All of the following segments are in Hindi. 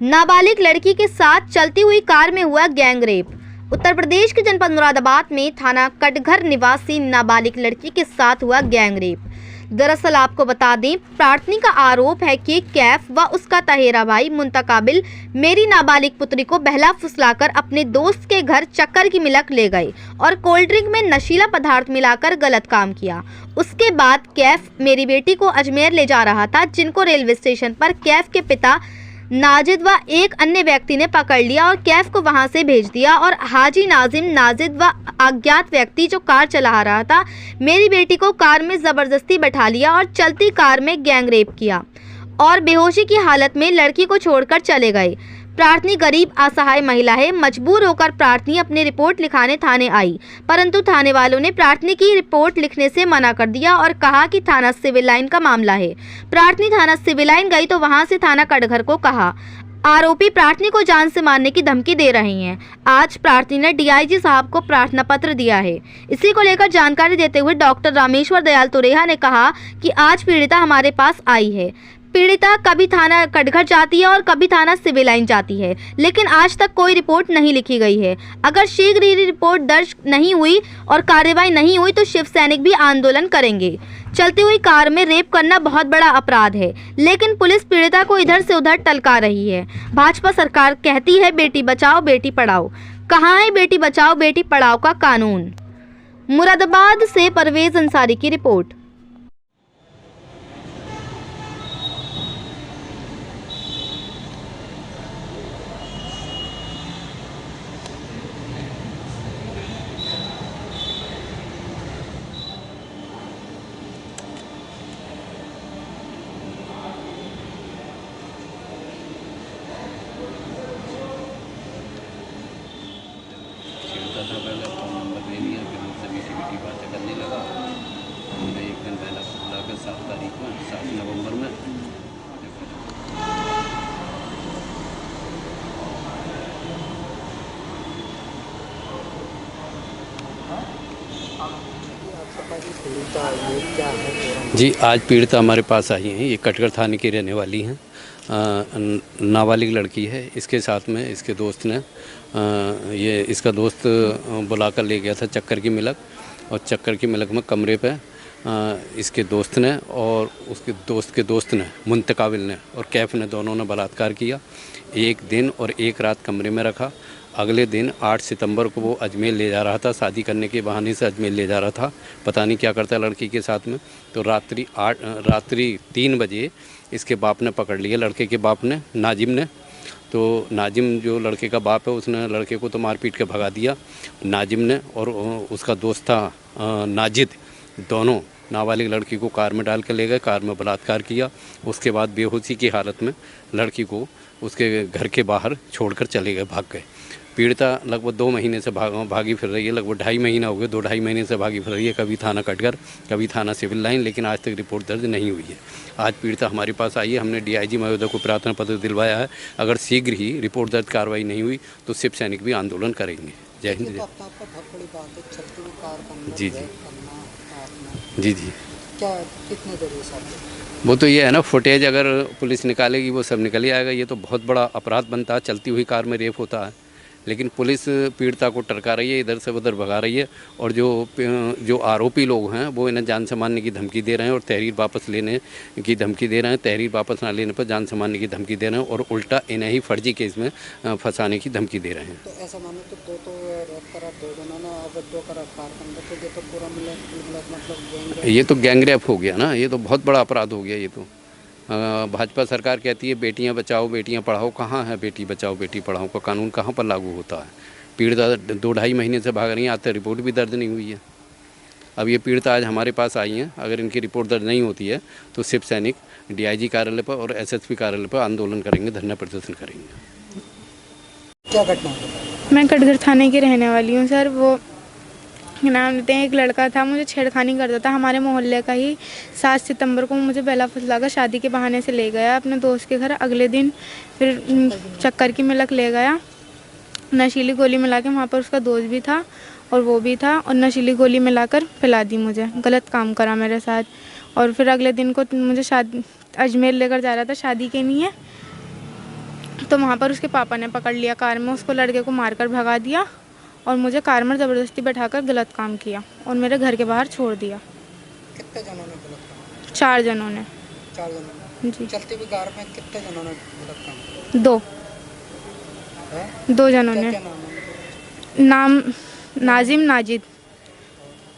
नाबालिग लड़की के साथ चलती हुई कार में हुआ गैंग रेप। उत्तर प्रदेश के जनपद मुरादाबाद में थाना कटघर निवासी नाबालिग लड़की के साथ हुआ गैंग रेप। दरअसल आपको बता दें, प्रार्थनी का आरोप है कि कैफ व उसका तहेरा भाई मुंतकाबिल मेरी नाबालिग पुत्री को बहला फुसलाकर अपने दोस्त के घर चक्कर की मिलक ले गए और कोल्ड ड्रिंक में नशीला पदार्थ मिलाकर गलत काम किया। उसके बाद कैफ मेरी बेटी को अजमेर ले जा रहा था, जिनको रेलवे स्टेशन पर कैफ के पिता नाजिद व एक अन्य व्यक्ति ने पकड़ लिया और कैफ को वहां से भेज दिया और हाजी नाजिम नाजिद व अज्ञात व्यक्ति जो कार चला रहा था मेरी बेटी को कार में जबरदस्ती बैठा लिया और चलती कार में गैंग रेप किया और बेहोशी की हालत में लड़की को छोड़कर चले गए। प्रार्थनी गरीब असहाय महिला है। मजबूर होकर प्रार्थनी अपनी रिपोर्ट लिखाने थाने आई, परंतु थाने वालों ने प्रार्थनी की रिपोर्ट लिखने से मना कर दिया और कहा कि थाना सिविल लाइन का मामला है। प्रार्थनी थाना सिविल लाइन गई तो वहां से थाना कटघर को कहा आरोपी प्रार्थनी को जान से मारने की धमकी दे रहे हैं। आज प्रार्थनी ने डीआईजी साहब को प्रार्थना पत्र दिया है। इसी को लेकर जानकारी देते हुए डॉक्टर रामेश्वर दयाल तुरेहा ने कहा कि आज पीड़िता हमारे पास आई है। पीड़िता कभी थाना कटघर जाती है और कभी थाना सिविल लाइन जाती है, लेकिन आज तक कोई रिपोर्ट नहीं लिखी गई है। अगर शीघ्र ही रिपोर्ट दर्ज नहीं हुई और कार्रवाई नहीं हुई तो शिव सैनिक भी आंदोलन करेंगे। चलती हुई कार में रेप करना बहुत बड़ा अपराध है, लेकिन पुलिस पीड़िता को इधर से उधर टलका रही है। भाजपा सरकार कहती है बेटी बचाओ बेटी पढ़ाओ। कहाँ है बेटी बचाओ बेटी पढ़ाओ का कानून? मुरादाबाद से परवेज अंसारी की रिपोर्ट। पहले फ़ोन नंबर ले लिया, फिर मुझसे मीठी बातें करने लगा। मुझे एक दिन पहले बुला के 7 तारीख में 7 नवंबर में जी आज पीड़िता हमारे पास आई हैं। ये कटघर थाने की रहने वाली हैं। नाबालिग लड़की है। इसके साथ में इसके दोस्त ने ये इसका दोस्त बुलाकर ले गया था चक्कर की मिलक, और चक्कर की मिलक में कमरे पे इसके दोस्त ने और उसके दोस्त के दोस्त ने मुंतकाबिल ने और कैफ ने दोनों ने बलात्कार किया। एक दिन और एक रात कमरे में रखा। अगले दिन 8 सितंबर को वो अजमेर ले जा रहा था, शादी करने के बहाने से अजमेर ले जा रहा था। पता नहीं क्या करता है लड़की के साथ में। तो रात्रि 3 बजे इसके बाप ने पकड़ लिया, लड़के के बाप ने, नाजिम ने। तो नाजिम जो लड़के का बाप है उसने लड़के को तो मारपीट के भगा दिया। नाजिम ने और उसका दोस्त था नाजिद, दोनों नाबालिग लड़की को कार में डाल कर ले गए, कार में बलात्कार किया। उसके बाद बेहोशी की हालत में लड़की को उसके घर के बाहर छोड़कर चले गए, भाग गए। पीड़िता लगभग 2 महीने से भागी फिर रही है। लगभग 2.5 महीना हो गए, 2-2.5 महीने से भागी फिर रही है, कभी थाना कटघर कभी थाना सिविल लाइन, लेकिन आज तक रिपोर्ट दर्ज नहीं हुई है। आज पीड़िता हमारे पास आई है। हमने डीआईजी महोदय को प्रार्थना पत्र दिलवाया है। अगर शीघ्र ही रिपोर्ट दर्ज कार्रवाई नहीं हुई तो शिव सैनिक भी आंदोलन करेंगे। जय हिंद। जी जी जी जी क्या कितने देर वो तो ये है ना, फुटेज अगर पुलिस निकालेगी वो सब निकल आएगा। ये तो बहुत बड़ा अपराध बनता है, चलती हुई कार में रेप होता है, लेकिन पुलिस पीड़िता को टरका रही है, इधर से उधर भगा रही है। और जो आरोपी लोग हैं वो इन्हें जान से मारने की धमकी दे रहे हैं और तहरीर वापस लेने की धमकी दे रहे हैं। तहरीर वापस ना लेने पर जान से मारने की धमकी दे रहे हैं और उल्टा इन्हें ही फर्जी केस में फंसाने की धमकी दे रहे हैं। तो ऐसा मानो तो ये तो गैंग रेप हो गया ना, ये तो बहुत बड़ा अपराध हो गया। ये तो भाजपा सरकार कहती है बेटियां बचाओ बेटियां पढ़ाओ। कहाँ है बेटी बचाओ बेटी पढ़ाओ का कानून? कहाँ पर लागू होता है? पीड़िता 2-2.5 महीने से भाग रही हैं, आज तक रिपोर्ट भी दर्ज नहीं हुई है। अब ये पीड़िता आज हमारे पास आई हैं। अगर इनकी रिपोर्ट दर्ज नहीं होती है तो शिव सैनिक डीआईजी कार्यालय पर और एसएसपी कार्यालय पर आंदोलन करेंगे, धरना प्रदर्शन करेंगे। क्या घटना? मैं कटघर थाने की रहने वाली हूँ सर। वो नाम लेते हैं, एक लड़का था, मुझे छेड़खानी करता था, हमारे मोहल्ले का ही। 7 सितंबर को मुझे बहला फुसलाकर शादी के बहाने से ले गया अपने दोस्त के घर। अगले दिन फिर चक्कर की मिलक ले गया, नशीली गोली मिला के, वहाँ पर उसका दोस्त भी था और वो भी था, और नशीली गोली मिलाकर पिला दी मुझे। गलत काम करा मेरे साथ। और फिर अगले दिन को मुझे अजमेर लेकर जा रहा था शादी के लिए। तो वहाँ पर उसके पापा ने पकड़ लिया कार में, उसको लड़के को मारकर भगा दिया और मुझे कार में ज़बरदस्ती बैठाकर गलत काम किया और मेरे घर के बाहर छोड़ दिया। कितने जनों ने गलत काम 4 जनों ने। 4 जनों जी। ने चलती हुई कार में कितने जनों ने गलत काम किया 2 है? 2 जनों क्या ने। क्या नाम है उनके? नाम नाजिम, नाजिद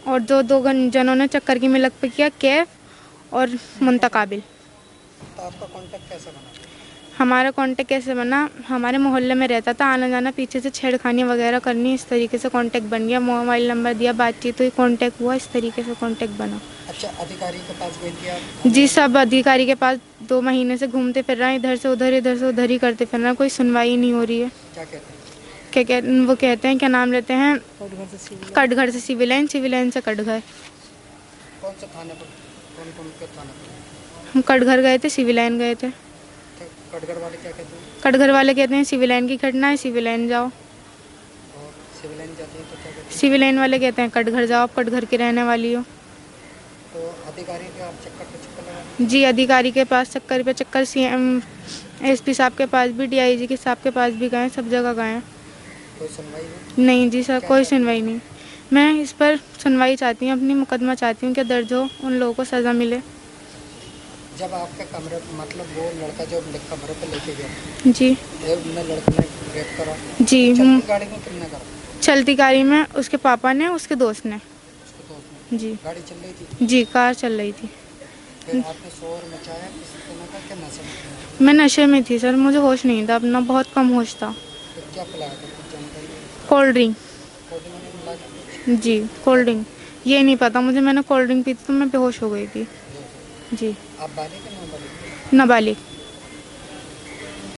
और दो जनों ने चक्कर की मिलक पे किया, कैफ और मुंतकाबिल। तो आपका कांटेक्ट कैसे बना? हमारा कांटेक्ट कैसे बना, हमारे मोहल्ले में रहता था, आना जाना, पीछे से छेड़खानी वगैरह करनी, इस तरीके से कांटेक्ट बन गया। मोबाइल नंबर दिया, बातचीत हुई, कांटेक्ट हुआ, इस तरीके से कांटेक्ट बना। अच्छा, अधिकारी के पास गई थी आप? जी, सब अधिकारी के पास 2 महीने से घूमते फिर रहे हैं, इधर से उधर ही करते फिर रहे हैं, कोई सुनवाई नहीं हो रही है। क्या कहते हैं? वो कहते हैं, क्या नाम लेते हैं, कटघर से सिविल लाइन से कटघर। कौन से थाने पर, कौन कौन के थाने पर? हम कटघर गए थे, सिविल लाइन गए थे। तो कटघर वाले क्या कहते हैं? कटघर वाले कहते हैं सिविल लाइन की घटना है, सिविल लाइन जाओ। और सिविल लाइन जाती है तो क्या कहते हैं? सिविल लाइन वाले कहते हैं कटघर जाओ, आप कटघर की रहने वाली हो। तो अधिकारी के आप चक्कर पे चक्कर लगा? जी, अधिकारी के पास चक्कर पे चक्कर, सीएम एसपी साहब के पास भी, डीआईजी के साहब के पास भी गए, सब जगह गए। कोई सुनवाई हुई? नहीं जी सर, कोई सुनवाई नहीं। मैं इस पर सुनवाई चाहती हूँ, अपनी मुकदमा चाहती हूँ कि दर्ज हो, उन लोगों को सज़ा मिले। जब आपके कमरे, मतलब वो लड़का जो कमरे पे लेके गया, जी उनने लड़के ने रेप करा, जी। चलती गाड़ी में किसने करा? चलती गाड़ी में उसके पापा ने, उसके दोस्त ने। उसके दोस्त ने? जी गाड़ी चल रही थी? जी, कार चल रही थी। फिर आपने शोर मचाया किसी तरह का, क्या नशे में थे? मैं नशे में थी सर, मुझे होश नहीं था अपना, बहुत कम होश था। तो क्या पिलाया था, कुछ जानकारी? Cold drink. कोल्ड ड्रिंक में मिला के? जी, कोल्ड ड्रिंक, ये नहीं पता मुझे, मैंने कोल्ड ड्रिंक पी थी तो मैं बेहोश हो गई थी। जी। आप बालिग हैं, नाबालिग? नाबालिग।